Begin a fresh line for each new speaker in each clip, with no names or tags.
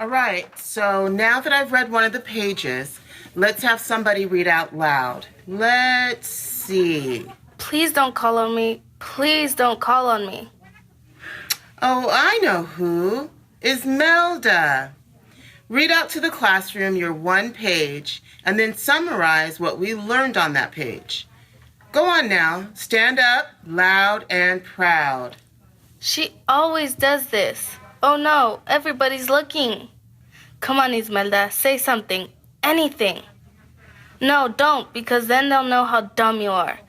All right, so now that I've read one of the pages, let's have somebody read out loud. Let's see.
Please don't call on me. Please don't call on me.
Oh, I know who. Ismelda. Read out to the classroom your one page and then summarize what we learned on that page. Go on now. Stand up, loud and proud.
She always does this. Oh no, everybody's looking. Come on, Ismelda, say something. Anything. No, don't, because then they'll know how dumb you are.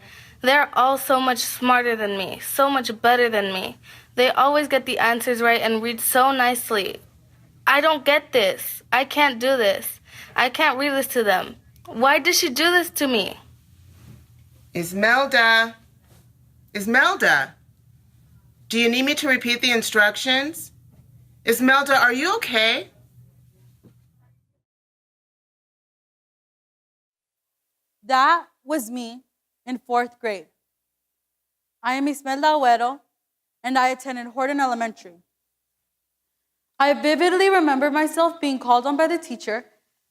They're all so much smarter than me, so much better than me. They always get the answers right and read so nicely. I don't get this. I can't do this. I can't read this to them. Why did she do this to me?
Ismelda. Ismelda. Do you need me to repeat the instructions? Ismelda, are you okay?
That was me in 4th grade. I am Ismelda Agüero, and I attended Horton Elementary. I vividly remember myself being called on by the teacher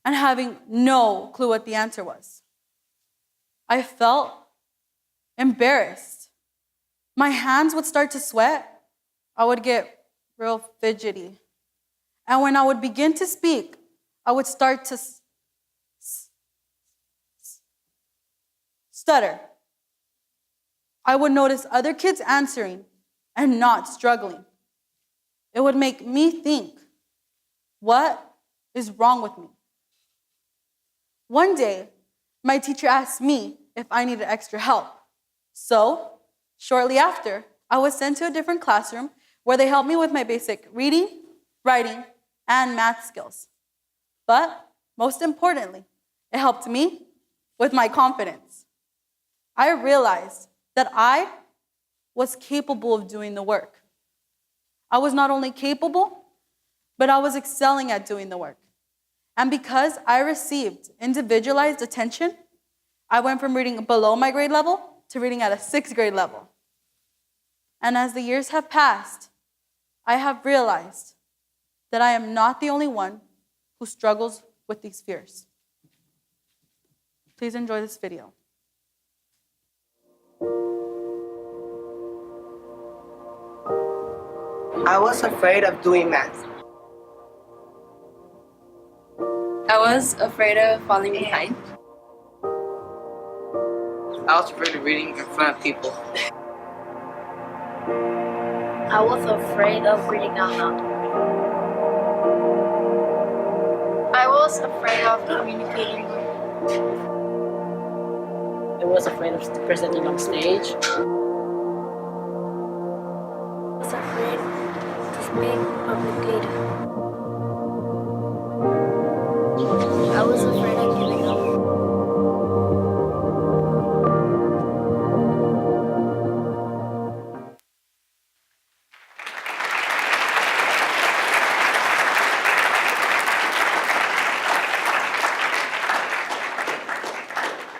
and having no clue what the answer was. I felt embarrassed. My hands would start to sweat. I would get real fidgety. And when I would begin to speak, I would start to stutter. I would notice other kids answering and not struggling. It would make me think, what is wrong with me? One day, my teacher asked me if I needed extra help. So, shortly after, I was sent to a different classroom where they helped me with my basic reading, writing, and math skills. But most importantly, it helped me with my confidence. I realized that I was capable of doing the work. I was not only capable, but I was excelling at doing the work. And because I received individualized attention, I went from reading below my grade level to reading at a 6th grade level. And as the years have passed, I have realized that I am not the only one who struggles with these fears. Please enjoy this video.
I was afraid of doing math.
I was afraid of falling behind.
I was afraid of reading in front of people.
I was afraid of reading out loud.
I was afraid of communicating.
I was afraid of presenting on stage.
I was afraid to speak publicly. I was afraid of giving up.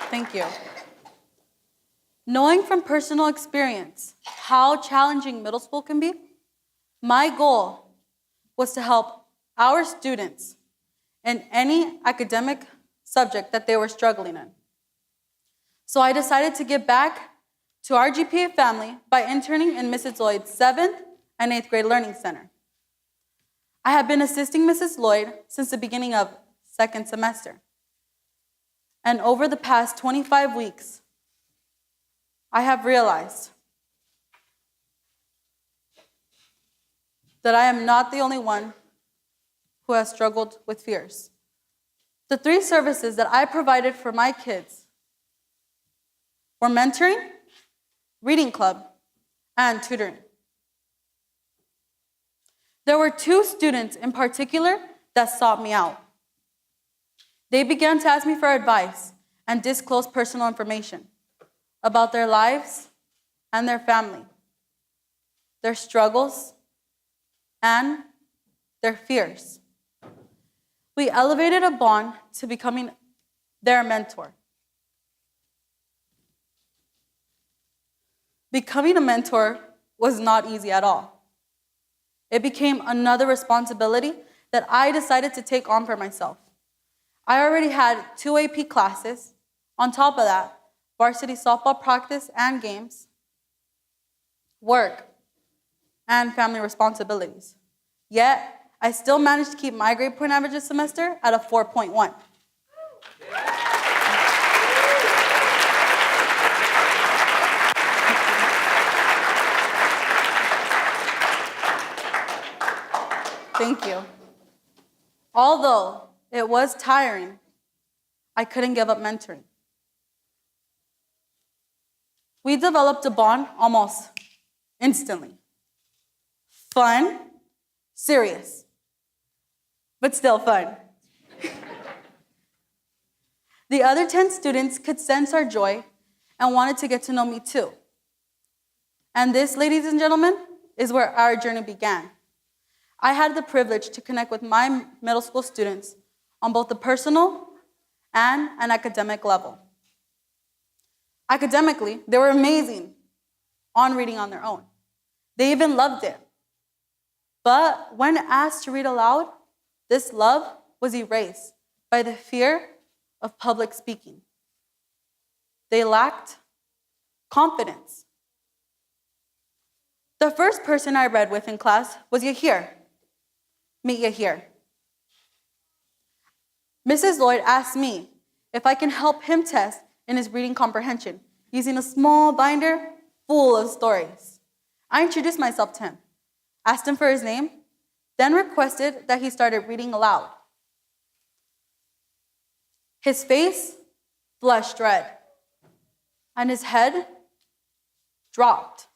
Thank you. Knowing from personal experience how challenging middle school can be, my goal was to help our students in any academic subject that they were struggling in. So I decided to give back to our GPA family by interning in Mrs. Lloyd's 7th and 8th grade learning center. I have been assisting Mrs. Lloyd since the beginning of 2nd semester. And over the past 25 weeks, I have realized that I am not the only one who has struggled with fears. The 3 services that I provided for my kids were mentoring, reading club, and tutoring. There were 2 students in particular that sought me out. They began to ask me for advice and disclose personal information about their lives and their family, their struggles, and their fears. We elevated a bond to becoming their mentor. Becoming a mentor was not easy at all. It became another responsibility that I decided to take on for myself. I already had 2 AP classes. On top of that, varsity softball practice and games, work, and family responsibilities. Yet, I still managed to keep my grade point average this semester at a 4.1. Thank you. Although it was tiring, I couldn't give up mentoring. We developed a bond almost instantly. Fun, serious, but still fun. The other 10 students could sense our joy and wanted to get to know me too. And this, ladies and gentlemen, is where our journey began. I had the privilege to connect with my middle school students on both the personal and an academic level. Academically, they were amazing on reading on their own. They even loved it. But when asked to read aloud, this love was erased by the fear of public speaking. They lacked confidence. The first person I read with in class was Yahir. Meet Yahir. Mrs. Lloyd asked me if I can help him test in his reading comprehension using a small binder full of stories. I introduced myself to him, asked him for his name, then requested that he started reading aloud. His face flushed red, and his head dropped.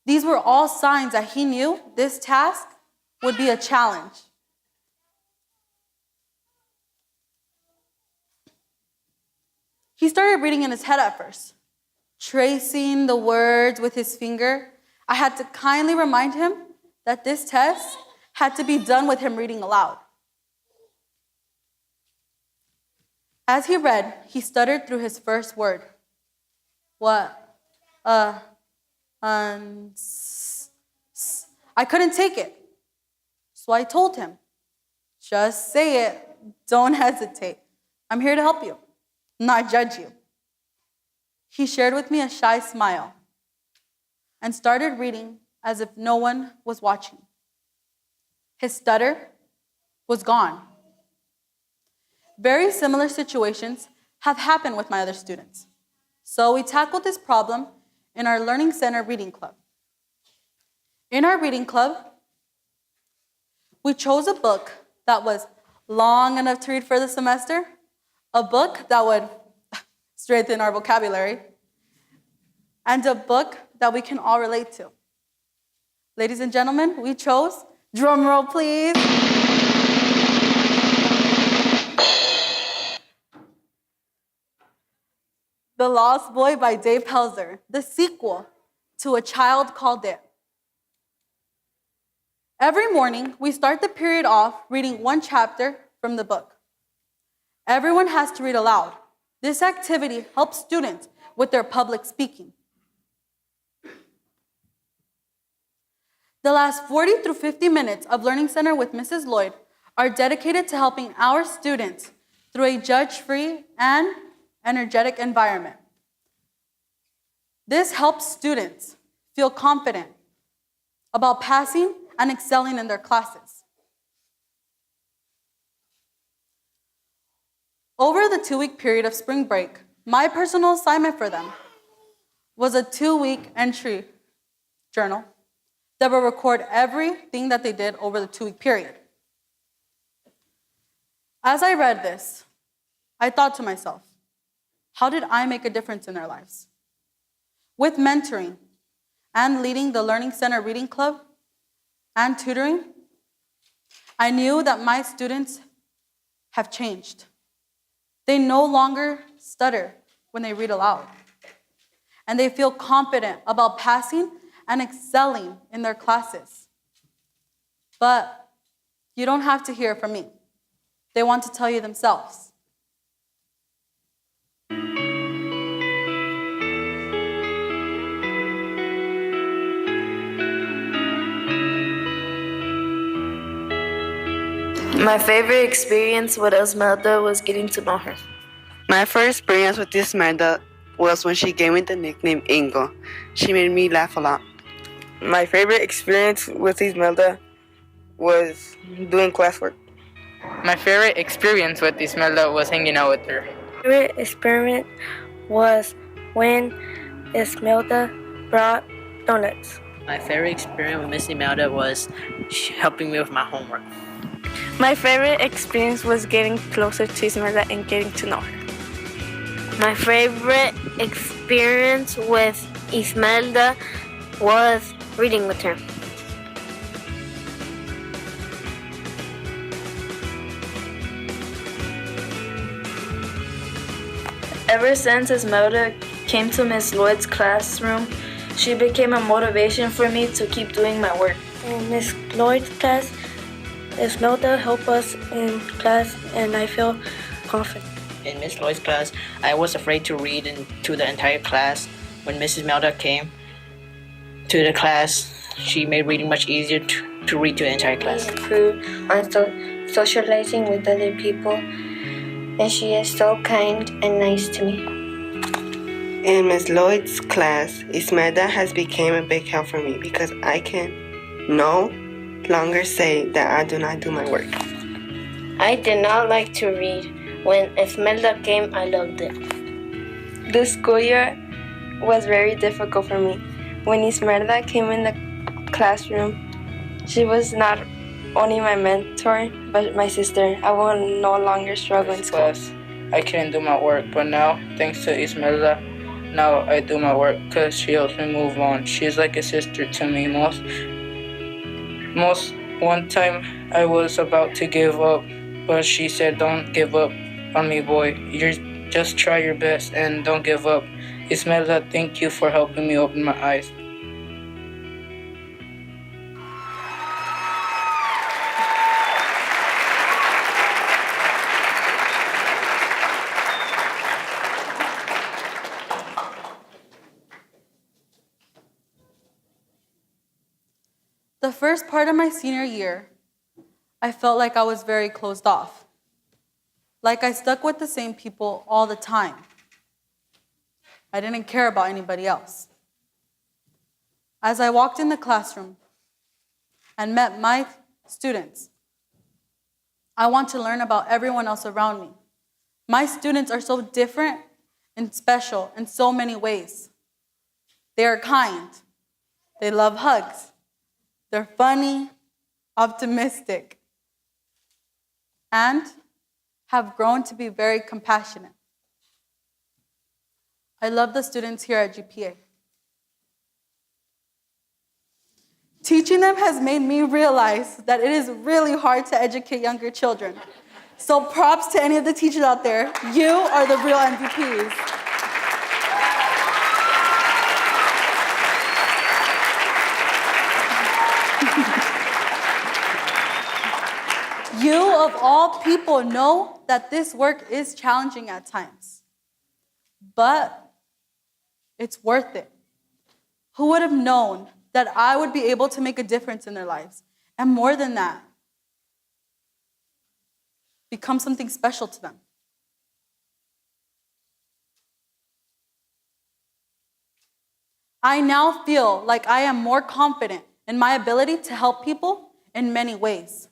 These were all signs that he knew this task would be a challenge. He started reading in his head at first, tracing the words with his finger. I had to kindly remind him that this test had to be done with him reading aloud. As he read, he stuttered through his first word. What? I couldn't take it. So I told him, just say it. Don't hesitate. I'm here to help you, not judge you. He shared with me a shy smile and started reading as if no one was watching. His stutter was gone. Very similar situations have happened with my other students. So we tackled this problem in our Learning Center reading club. In our reading club, we chose a book that was long enough to read for the semester, a book that would strengthen our vocabulary, and a book that we can all relate to. Ladies and gentlemen, we chose, drum roll please, The Lost Boy by Dave Pelzer, the sequel to A Child Called It. Every morning, we start the period off reading one chapter from the book. Everyone has to read aloud. This activity helps students with their public speaking. The last 40 through 50 minutes of Learning Center with Mrs. Lloyd are dedicated to helping our students through a judge-free and energetic environment. This helps students feel confident about passing and excelling in their classes. Over the 2-week period of spring break, my personal assignment for them was a 2-week entry journal that will record everything that they did over the 2-week period. As I read this, I thought to myself, how did I make a difference in their lives? With mentoring and leading the Learning Center Reading Club and tutoring, I knew that my students have changed. They no longer stutter when they read aloud, and they feel confident about passing and excelling in their classes. But you don't have to hear it from me. They want to tell you themselves.
My favorite experience with Ismelda was getting to know her.
My first experience with Ismelda was when she gave me the nickname Ingo. She made me laugh a lot.
My favorite experience with Ismelda was doing classwork.
My favorite experience with Ismelda was hanging out with her.
Favorite experiment was when Ismelda brought donuts.
My favorite experience with Miss Ismelda was helping me with my homework.
My favorite experience was getting closer to Ismelda and getting to know her.
My favorite experience with Ismelda was reading with her.
Ever since Ismelda came to Miss Lloyd's classroom, she became a motivation for me to keep doing my work.
In Miss Lloyd's class, Ismelda helped us in class, and I feel confident.
In Miss Lloyd's class, I was afraid to read to the entire class. When Mrs. Melda came to the class, she made reading much easier to read to the entire class.
She improved on socializing with other people, and she is so kind and nice to me.
In Miss Lloyd's class, Ismelda has become a big help for me because I can no longer say that I do not do my work.
I did not like to read. When Ismelda came, I loved it.
This school year was very difficult for me. When Ismelda came in the classroom, she was not only my mentor, but my sister. I will no longer struggle in school.
I couldn't do my work, but now, thanks to Ismelda, now I do my work because she helps me move on. She's like a sister to me. One time I was about to give up, but she said, "Don't give up on me, boy. You just try your best and don't give up." Ismelda, thank you for helping me open my eyes.
The first part of my senior year, I felt like I was very closed off. Like I stuck with the same people all the time. I didn't care about anybody else. As I walked in the classroom and met my students, I want to learn about everyone else around me. My students are so different and special in so many ways. They are kind. They love hugs. They're funny, optimistic, and have grown to be very compassionate. I love the students here at GPA. Teaching them has made me realize that it is really hard to educate younger children. So props to any of the teachers out there. You are the real MVPs. You, of all people, know that this work is challenging at times, but it's worth it. Who would have known that I would be able to make a difference in their lives? And more than that, become something special to them. I now feel like I am more confident in my ability to help people in many ways.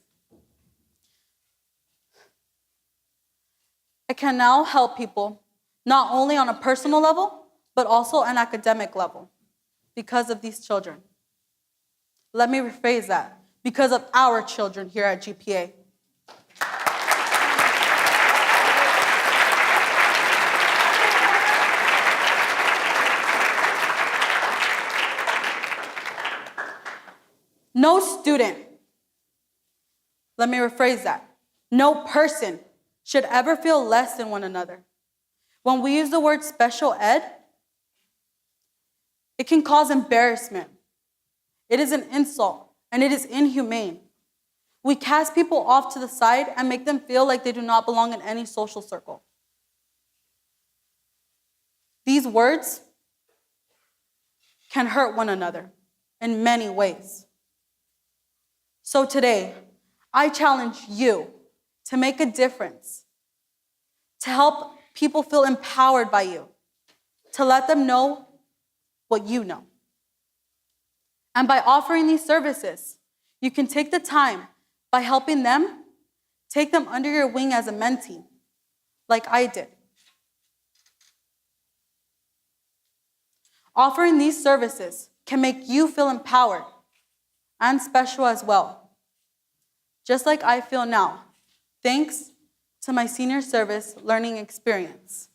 I can now help people not only on a personal level, but also an academic level because of these children. Let me rephrase that. Because of our children here at GPA. No student, let me rephrase that. No person should ever feel less than one another. When we use the word special ed, it can cause embarrassment. It is an insult, and it is inhumane. We cast people off to the side and make them feel like they do not belong in any social circle. These words can hurt one another in many ways. So today, I challenge you to make a difference, to help people feel empowered by you, to let them know what you know. And by offering these services, you can take the time by helping them, take them under your wing as a mentee, like I did. Offering these services can make you feel empowered and special as well, just like I feel now, thanks to my senior service learning experience.